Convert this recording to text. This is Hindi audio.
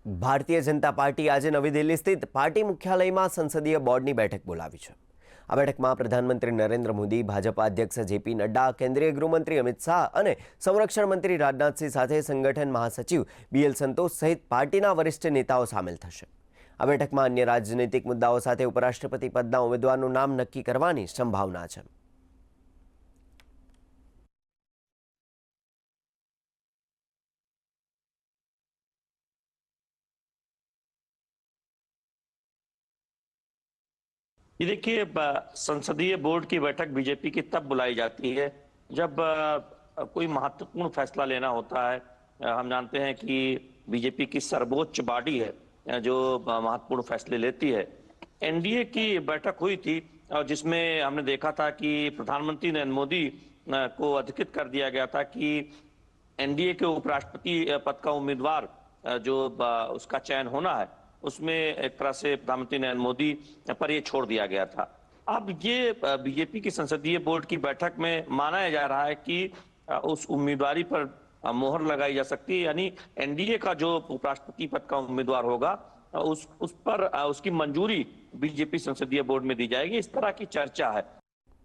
ભારતીય જનતા પાર્ટી આજે નવી દિલ્હી સ્થિત પાર્ટી મુખ્યાલયમાં સંસદીય બોર્ડની બેઠક બોલાવી છે। આ બેઠકમાં પ્રધાનમંત્રી નરેન્દ્ર મોદી, ભાજપા અધ્યક્ષ જેપી નડ્ડા, કેન્દ્રીય ગૃહમંત્રી અમિત શાહ અને સંરક્ષણ મંત્રી રાજનાથસિંહ સાથે સંગઠન મહાસચિવ બીએલ સંતોષ સહિત પાર્ટીના વરિષ્ઠ નેતાઓ સામેલ થશે। આ બેઠકમાં અન્ય રાજનીતિક મુદ્દાઓ સાથે ઉપરાષ્ટ્રપતિ પદના ઉમેદવારનું નામ નક્કી કરવાની સંભાવના છે। ये देखिए, संसदीय बोर्ड की बैठक बीजेपी की तब बुलाई जाती है जब कोई महत्वपूर्ण फैसला लेना होता है। हम जानते हैं कि बीजेपी की सर्वोच्च बॉडी है जो महत्वपूर्ण फैसले लेती है। एनडीए की बैठक हुई थी और जिसमें हमने देखा था कि प्रधानमंत्री नरेंद्र मोदी को अधिकृत कर दिया गया था कि एनडीए के उपराष्ट्रपति पद का उम्मीदवार जो उसका चयन होना है, उसमें एक तरह से प्रधानमंत्री नरेंद्र मोदी पर ये छोड़ दिया गया था। अब ये बीजेपी की संसदीय बोर्ड की बैठक में माना जा रहा है कि उस उम्मीदवारी पर मोहर लगाई जा सकती है, यानी एनडीए का जो उपराष्ट्रपति पद का उम्मीदवार होगा उस पर उसकी मंजूरी बीजेपी संसदीय बोर्ड में दी जाएगी, इस तरह की चर्चा है।